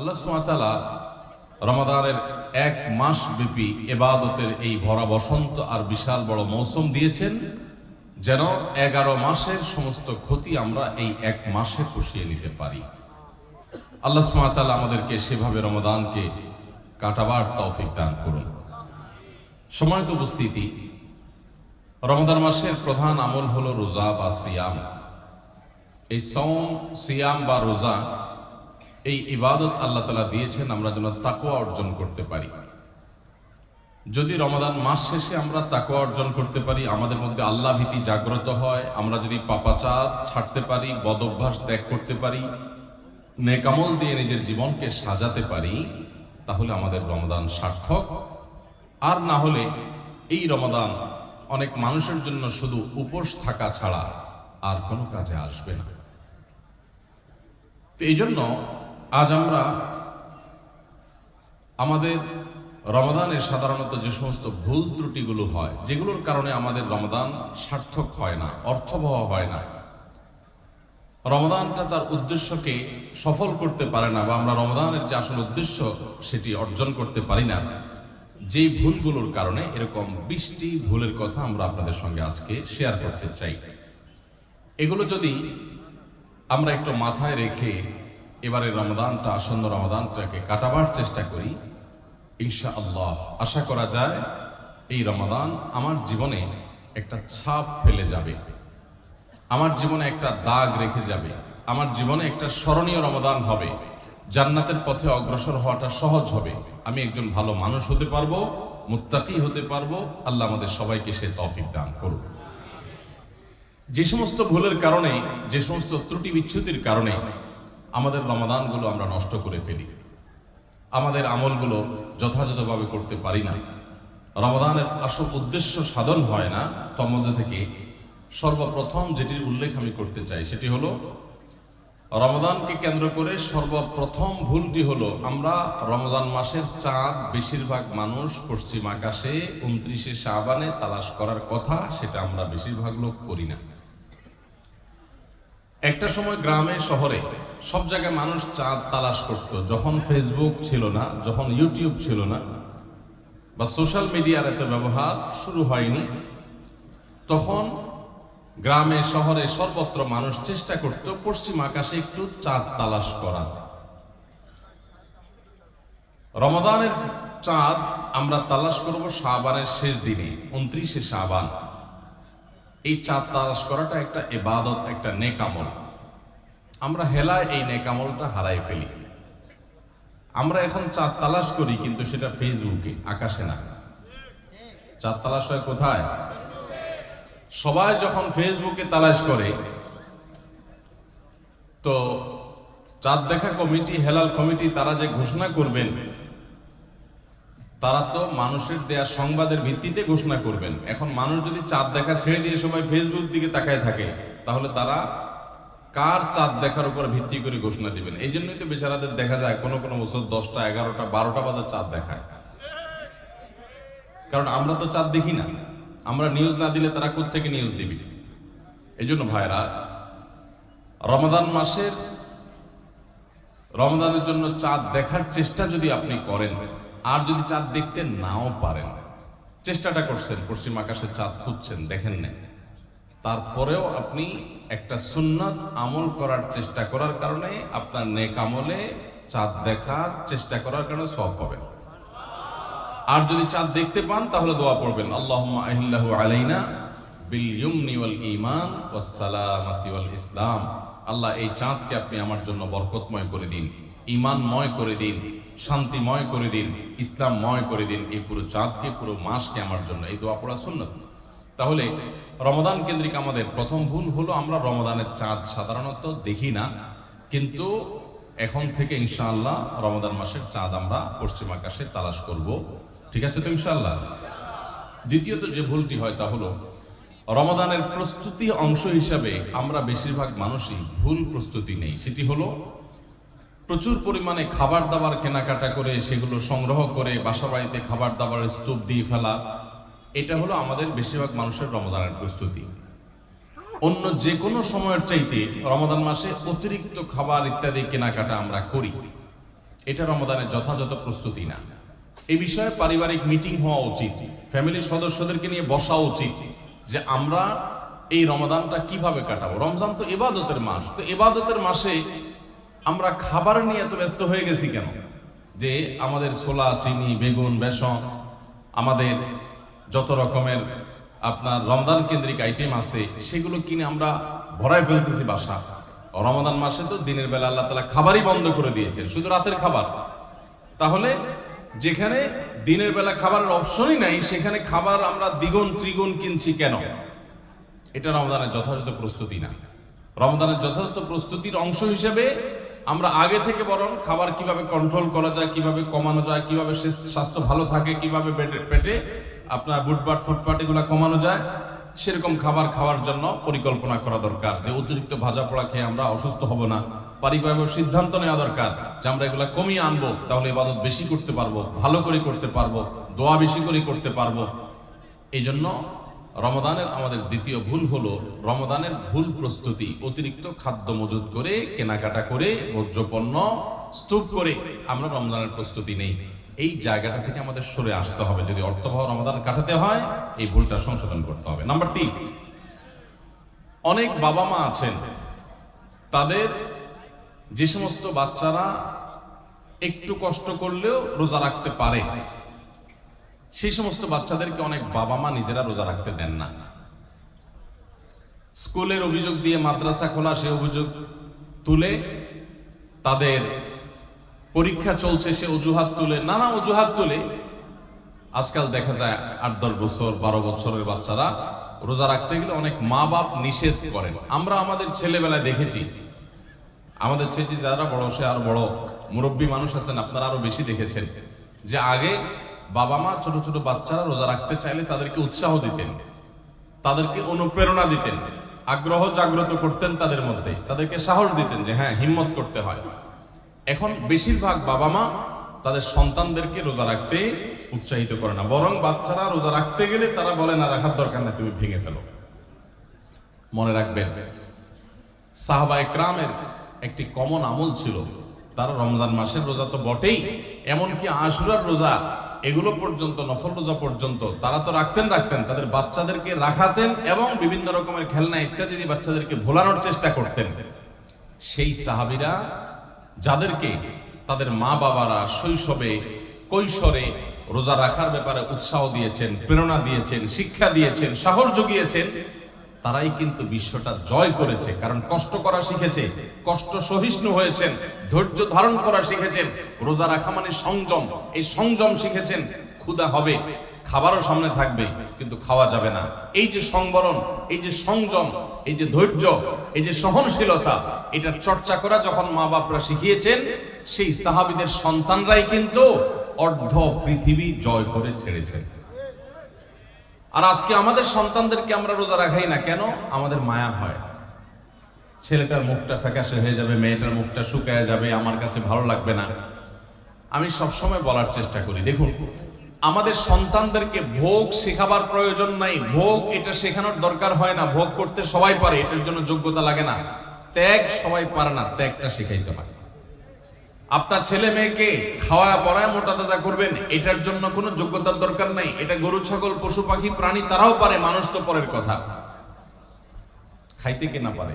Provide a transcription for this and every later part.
আল্লাহ সুবহানাহু ওয়া তাআলা রমাদানের এক মাস ব্যাপী ইবাদতের এই ভরা বসন্ত আর বিশাল বড় মৌসুম দিয়েছেন, যেন 11 মাসের সমস্ত ক্ষতি আমরা এই এক মাসে পুষিয়ে নিতে পারি। আল্লাহ সুবহানাহু ওয়া তাআলা আমাদেরকে সেভাবে রমাদানকে কাটাবার তৌফিক দান করুন। সম্মানিত উপস্থিতি, রমাদান মাসের প্রধান আমল হলো রোজা বা সিয়াম। এই সওম, সিয়াম বা রোজা, এই ইবাদত আল্লাহ তাআলা দিয়েছেন আমরা যেন তাকওয়া অর্জন করতে পারি। যদি রমাদান মাস শেষে আমরা তাকওয়া অর্জন করতে পারি, আমাদের মধ্যে আল্লাহ ভীতি জাগ্রত হয়, আমরা যদি পাপাচার ছাড়তে পারি, বদ অভ্যাস ত্যাগ করতে পারি, নেক আমল দিয়ে নিজের জীবনকে সাজাতে পারি, তাহলে আমাদের রমাদান সার্থক। আর না হলে এই রমাদান অনেক মানুষের জন্য শুধু উপোস থাকা ছাড়া আর কোনো কাজে আসবে না। তো এই জন্য আজ আমরা আমাদের রমাদানে সাধারণত যে সমস্ত ভুল ত্রুটিগুলো হয়, যেগুলোর কারণে আমাদের রমাদান সার্থক হয় না, অর্থবহ হয় না, রমাদানটা তার উদ্দেশ্যকে সফল করতে পারে না, বা আমরা রমাদানের যে আসল উদ্দেশ্য সেটি অর্জন করতে পারি না, যেই ভুলগুলোর কারণে এরকম 20টি ভুলের কথা আমরা আপনাদের সঙ্গে আজকে শেয়ার করতে চাই। এগুলো যদি আমরা একটু মাথায় রেখে এবারে রমাদানটা, আসন্ন রমাদানটাকে কাটাবার চেষ্টা করি, ইনশাআল্লাহ আশা করা যায় এই রমাদান আমার জীবনে একটা ছাপ ফেলে যাবে, আমার জীবনে একটা দাগ রেখে যাবে, আমার জীবনে একটা স্মরণীয় রমাদান হবে, জান্নাতের পথে অগ্রসর হওয়াটা সহজ হবে, আমি একজন ভালো মানুষ হতে পারবো, মুত্তাকি হতে পারবো। আল্লাহ আমাদের সবাইকে সে তৌফিক দান করুন। যে সমস্ত ভুলের কারণে, যে সমস্ত ত্রুটি বিচ্ছুতির কারণে আমাদের রমাদানগুলো আমরা নষ্ট করে ফেলি, আমাদের আমলগুলো যথাযথভাবে করতে পারি না, রমাদানের আসল উদ্দেশ্য সাধন হয় না, তার মধ্যে থেকে সর্বপ্রথম যেটির উল্লেখ আমি করতে চাই সেটি হলো, রমাদানকে কেন্দ্র করে সর্বপ্রথম ভুলটি হলো, আমরা রমজান মাসের চাঁদ বেশিরভাগ মানুষ পশ্চিম আকাশে 29শে শাবানে তালাশ করার কথা, সেটা আমরা বেশিরভাগ লোক করি না। একটা সময় গ্রামে শহরে সব জায়গায় মানুষ চাঁদ তালাশ করত, যখন ফেসবুক ছিল না, যখন ইউটিউব ছিল না, বা সোশ্যাল মিডিয়ার এত ব্যবহার শুরু হয়নি, তখন গ্রামে শহরে সর্বত্র মানুষ চেষ্টা করত পশ্চিম আকাশে একটু চাঁদ তালাশ করা। রমাদানের চাঁদ আমরা তালাশ করব শাবানের শেষ দিনে, 29শে শাবান। এই চাঁদ তালাশ করাটা একটা ইবাদত, একটা নেক আমল। আমরা হেলায় এই নেক আমলটা হারাই ফেলি। আমরা এখন চাঁদ তালাশ করি, কিন্তু সেটা ফেসবুকে, আকাশে না। চাঁদ তালাশ হয় কোথায়? সবাই যখন ফেসবুকে তালাশ করে, তো চাঁদ দেখা কমিটি, হেলাল কমিটি, তারা যে ঘোষণা করবেন, তারা তো মানুষের দেয়া সংবাদের ভিত্তিতে ঘোষণা করবেন। এখন মানুষ যদি চাঁদ দেখা ছেড়ে দিয়ে সবাই ফেসবুক দিকে তাকায় থাকে, তাহলে তারা কার চাঁদ দেখার উপর ভিত্তি করে ঘোষণা দিবেন? এই জন্যই তো বেচারাদের দেখা যায় কোনো কোনো বছর 10টা, 11টা, 12টা বাজে চাঁদ দেখায়, কারণ আমরা তো চাঁদ দেখি না। আমরা নিউজ না দিলে তারা কোত্থেকে নিউজ দিবি? এই জন্য ভাইরা, রমাদান মাসের, রমাদানের জন্য চাঁদ দেখার চেষ্টা যদি আপনি করেন, আর যদি চাঁদ দেখতে নাও পারেন, চেষ্টাটা করছেন, পশ্চিম আকাশে চাঁদ খুঁজছেন, দেখেন না, তারপরেও আপনি একটা সুন্নাত আমল করার চেষ্টা করার কারণে, আপনার নেক আমলে চাঁদ দেখার চেষ্টা করার কারণে সওয়াব পাবেন। আর যদি চাঁদ দেখতে পান, তাহলে দোয়া পড়বেন, আল্লাহুম্মা আহিল্লাহু আলাইনা বিল ইয়ুমনি ওয়াল ঈমান ওয়াস সালামাতি ওয়াল ইসলাম। আল্লাহ, এই চাঁদকে আপনি আমার জন্য বরকতময় করে দিন, ঈমানময় করে দিন, শান্তিময় করে দিন, ইসলামময় করে দিন। এই পুরো চাঁদকে, পুরো মাসকে আমার জন্য, এই দোয়া পড়া সুন্নাত। তাহলে রমাদান কেন্দ্রিক আমাদের প্রথম ভুল হলো, আমরা রমাদানের চাঁদ সাধারণত দেখি না, কিন্তু এখন থেকে ইনশাআল্লাহ রমাদান মাসের চাঁদ আমরা পশ্চিম আকাশে তালাশ করব। ঠিক আছে তো ইনশাআল্লাহ? দ্বিতীয়ত যে ভুলটি হয় তা হলো, রমাদানের প্রস্তুতি অংশ হিসাবে আমরা বেশিরভাগ মানুষই ভুল প্রস্তুতি নেই। সেটি হলো, প্রচুর পরিমাণে খাবার দাবার কেনাকাটা করে, সেগুলো সংগ্রহ করে বাসা বাড়িতে খাবার দাবারের স্তূপ দিয়ে ফেলা, এটা হলো আমাদের বেশিরভাগ মানুষের রমাদানের প্রস্তুতি। অন্য যে কোনো সময়ের চাইতে রমাদান মাসে অতিরিক্ত খাবার ইত্যাদি কেনাকাটা আমরা করি। এটা রমাদানের যথাযথ প্রস্তুতি না। এই বিষয়ে পারিবারিক মিটিং হওয়া উচিত, ফ্যামিলির সদস্যদেরকে নিয়ে বসা উচিত যে আমরা এই রমাদানটা কিভাবে কাটাবো। রমজান তো ইবাদতের মাস, তো ইবাদতের মাসে আমরা খাবার নিয়ে এত ব্যস্ত হয়ে গেছি কেন? যে আমাদের ছোলা, চিনি, বেগুন, বেসন, আমাদের যত রকমের আপনার রমজান কেন্দ্রিক আইটেম আছে সেগুলো কিনে আমরা ভরায় ফেলতেছি বাসা। রমাদান মাসে তো দিনের বেলা আল্লাহ তাআলা খাবারই বন্ধ করে দিয়েছেন, শুধু রাতের খাবার। তাহলে যেখানে দিনের বেলা খাবারের অপশনই নাই সেখানে খাবার আমরা দ্বিগুণ ত্রিগুণ কিনছি কেন? এটা রমজানের যথাযথ প্রস্তুতি না। রমজানের যথাযথ প্রস্তুতির অংশ হিসেবে আমরা আগে থেকে বরং খাবার কিভাবে কন্ট্রোল করা যায়, কিভাবে কমানো যায়, কিভাবে স্বাস্থ্য ভালো থাকে, কিভাবে পেটে আপনার বুটপাট ফুটপাট এগুলা কমানো যায়, সেরকম খাবার খাওয়ার জন্য পরিকল্পনা করা দরকার। যে অতিরিক্ত ভাজা পোড়া খেয়ে আমরা অসুস্থ হব না, পারিবারিক সিদ্ধান্ত নেওয়া দরকার যে আমরা এগুলা কমিয়ে আনবো, তাহলে ইবাদত বেশি করতে পারবো, ভালো করে করতে পারবো, দোয়া বেশি করে করতে পারবো। এই জন্য রমজানের আমাদের দ্বিতীয় ভুল হলো রমজানের ভুল প্রস্তুতি। অতিরিক্ত খাদ্য মজুত করে, কেনাকাটা করে, ভোজ্যপণ্য স্তূপ করে আমরা রমজানের প্রস্তুতি নেই। এই জায়গাটা থেকে আমাদের সরে আসতে হবে। যদি অর্থবহ রমজান কাটাতে হয় এই ভুলটা সংশোধন করতে হবে। নাম্বার 3, অনেক বাবা মা আছেন তাদের যে সমস্ত বাচ্চারা একটু কষ্ট করলেও রোজা রাখতে পারে সেই সমস্ত বাচ্চাদেরকে অনেক বাবা মা নিজেরা রোজা রাখতে দেন না। স্কুলের অভিযোগ দিয়ে মাদ্রাসা খোলা সে অভিযোগ তুলে, তাদের পরীক্ষা চলছে সে অজুহাত তুলে, নানা অজুহাত তুলে আজকাল দেখা যায় 8-10 বছর 12 বছরের বাচ্চারা রোজা রাখতে গেলে অনেক মা বাপ নিষেধ করেন। আমরা আমাদের ছেলেবেলায় দেখেছি, আমাদের চেয়ে যারা বড় সে আর বড় মুরব্বী মানুষ আছেন আপনারা আরো বেশি দেখেছেন, যে আগে বাবা মা ছোট ছোট বাচ্চারা রোজা রাখতে চাইলে তাদেরকে উৎসাহ দিতেন, তাদেরকে অনুপ্রেরণা দিতেন, আগ্রহ জাগ্রত করতেন তাদের মধ্যে, তাদেরকে সাহস দিতেন যে হ্যাঁ হিম্মত করতে হয়। এখন বেশিরভাগ বাবা মা তাদের সন্তানদেরকে রোজা রাখতে উৎসাহিত করে না, বরং বাচ্চারা রোজা রাখতে গেলে তারা বলে না রাখার দরকার না, তুমি ভেঙে ফেলো। মনে রাখবেন সাহাবা একরামের একটি কমন আমল ছিল, তারা রমজান মাসের রোজা তো বটেই, এমনকি আশুরার রোজা এগুলো পর্যন্ত, নফল রোজা পর্যন্ত তারা তো রাখতেন, তাদের বাচ্চাদেরকে রাখাতেন এবং বিভিন্ন রকমের খেলনা ইত্যাদি দিয়ে বাচ্চাদেরকে ভোলানোর চেষ্টা করতেন। সেই সাহাবীরা যাদেরকে তাদের মা বাবারা শৈশবে কৈশোরে রোজা রাখার ব্যাপারে উৎসাহ দিয়েছেন, প্রেরণা দিয়েছেন, শিক্ষা দিয়েছেন, সাহস জুগিয়েছেন, তারাই কিন্তু বিশ্বটা জয় করেছে। কারণ কষ্ট করা শিখেছে, কষ্ট সহিষ্ণু হয়েছেন, ধৈর্য ধারণ করা শিখেছেন। রোজা রাখা মানে সংযম, এই সংযম শিখেছেন। ক্ষুধা হবে, খাবারও সামনে থাকবে, কিন্তু খাওয়া যাবে না। এই যে সংবরণ, এই যে সংযম, এই যে ধৈর্য, এই যে সহনশীলতা, এটার চর্চা করা যখন মা বাপরা শিখিয়েছেন, সেই সাহাবীদের সন্তানরাই কিন্তু অর্ধ পৃথিবী জয় করে ছেড়েছেন। আর আজকে আমাদের সন্তানদেরকে আমরা রোজা রাখাই না কেন? আমাদের মায়া হয়, ছেলেটার মুখটা ফ্যাকাশে হয়ে যাবে, মেয়েটার মুখটা শুকায় যাবে, আমার কাছে ভালো লাগবে না। আমি সবসময় বলার চেষ্টা করি, দেখুন আমাদের সন্তানদেরকে ভোগ শেখাবার প্রয়োজন নাই, ভোগ এটা শেখানোর দরকার হয় না। ভোগ করতে সবাই পারে, এটার জন্য যোগ্যতা লাগে না। ত্যাগ সবাই পারে না, ত্যাগটা শেখাইতে হয়। আপনার ছেলে মেয়েকে খাওয়া পড়ায় মোটা তাজা করবেন, এটার জন্য কোনো যোগ্যতার দরকার নাই। এটা গরু ছাগল পশু পাখি প্রাণী তারাও পারে, মানুষ তো পরের কথা। খাইতে কে না পারে?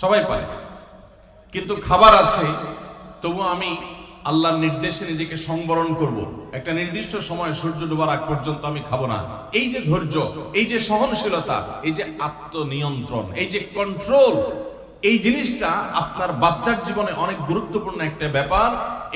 সবাই পারে। কিন্তু খাবার আছে, তবু আমি আল্লাহর নির্দেশে নিজেকে সংবরণ করব। একটা নির্দিষ্ট সময় সূর্য ডোবার আগ পর্যন্ত আমি খাবো না। এই যে ধৈর্য, এই যে সহনশীলতা, এই যে আত্মনিয়ন্ত্রণ, এই যে কন্ট্রোল, এই জিনিসটা আপনার বাচ্চার জীবনে অনেক গুরুত্বপূর্ণ একটা ব্যাপার।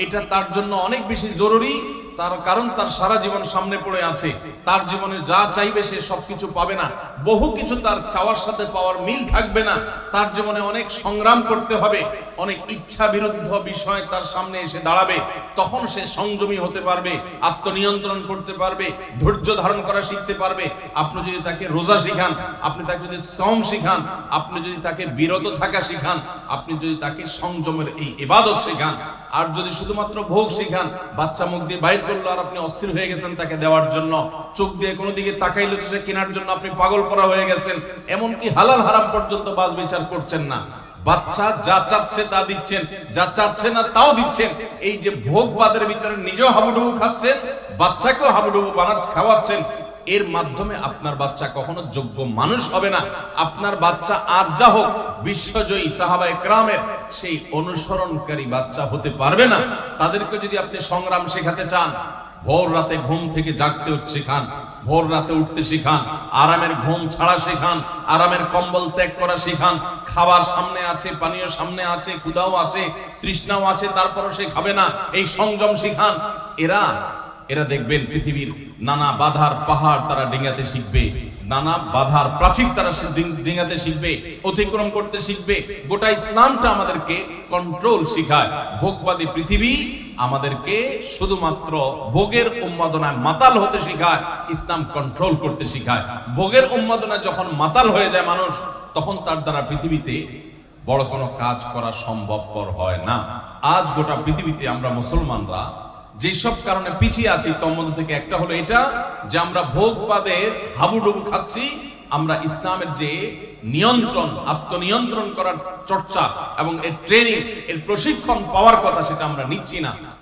এটা তার জন্য অনেক বেশি জরুরি, তার কারণ তার সারা জীবন সামনে পড়ে আছে। তার জীবনে যা চাইবে সে সবকিছু পাবে না, বহু কিছু তার চাওয়ার সাথে পাওয়ার মিল থাকবে না। তার জীবনে অনেক সংগ্রাম করতে হবে, অনেক ইচ্ছা বিরুদ্ধ বিষয় তার সামনে এসে দাঁড়াবে। তখন সে সংযমী হতে পারবে, আত্মনিয়ন্ত্রণ করতে পারবে, ধৈর্য ধারণ করা শিখতে পারবে। আপনি যদি তাকে রোজা শিখান, আপনি তাকে যদি শ্রম শিখান, আপনি যদি তাকে বিরত থাকা শিখান, আপনি যদি তাকে সংযমের এই ইবাদত শিখান, আর যদি শুধুমাত্র ভোগ শিখান, বাচ্চা মুখ দিয়ে বাইর করলো আর আপনি অস্থির হয়ে গেছেন তাকে দেওয়ার জন্য, চোখ দিয়ে কোনো দিকে তাকাইলে তো সে কেনার জন্য আপনি পাগল পরা হয়ে গেছেন, এমনকি হালাল হারাম পর্যন্ত বাজ বিচার করছেন না। বাচ্চা যা চাচ্ছে তা দিচ্ছেন, যা চাচ্ছে না তাও দিচ্ছেন। এই যে ভোগবাদের ভিতরে নিজেও হাবুডুবু খাচ্ছেন, বাচ্চাকেও হাবুডুবু খাওয়াচ্ছেন, এর মাধ্যমে আপনার বাচ্চা কখনো যোগ্য মানুষ হবে না। আপনার বাচ্চা আর যা হোক, বিশ্বজয়ী সাহাবায়ে কেরামের সেই অনুসরণকারী বাচ্চা হতে পারবে না। তাদেরকে যদি আপনি সংগ্রাম শেখাতে চান, ভোর রাতে ঘুম থেকে জাগতে শেখান, ভোর রাতে উঠতে শেখান, আরামের ঘুম ছাড়া শেখান, আরামের কম্বল ত্যাগ করা শেখান, খাবার সামনে আছে, পানীয় সামনে আছে, ক্ষুধাও আছে, তৃষ্ণাও আছে, তারপরও সে খাবে না, এই সংযম শেখান। এরা দেখবেন পৃথিবীর নানা বাধার পাহাড় তারা ডিঙাতে শিখবে, নানা বাধার প্রাচীর তারা ডিঙাতে শিখবে, অতিক্রম করতে শিখবে। গোটা ইসলামটা আমাদেরকে কন্ট্রোল শিখায়। ভোগবাদী পৃথিবী আমাদেরকে শুধুমাত্র ভোগের উন্মাদনায় মাতাল হতে শিখায়, ইসলাম কন্ট্রোল করতে শিখায়। ভোগের উন্মাদনায় যখন মাতাল হয়ে যায় মানুষ, তখন তার দ্বারা পৃথিবীতে বড় কোনো কাজ করা সম্ভবপর হয় না। আজ গোটা পৃথিবীতে আমরা মুসলমানরা যেসব কারণে পিছিয়ে আছি, তোর মধ্যে থেকে একটা হলো এটা যে আমরা ভোগবাদের হাবুডুবু খাচ্ছি। আমরা ইসলামের যে নিয়ন্ত্রণ, আত্মনিয়ন্ত্রণ করার চর্চা এবং এর ট্রেনিং, এর প্রশিক্ষণ পাওয়ার কথা, সেটা আমরা নিচ্ছি না।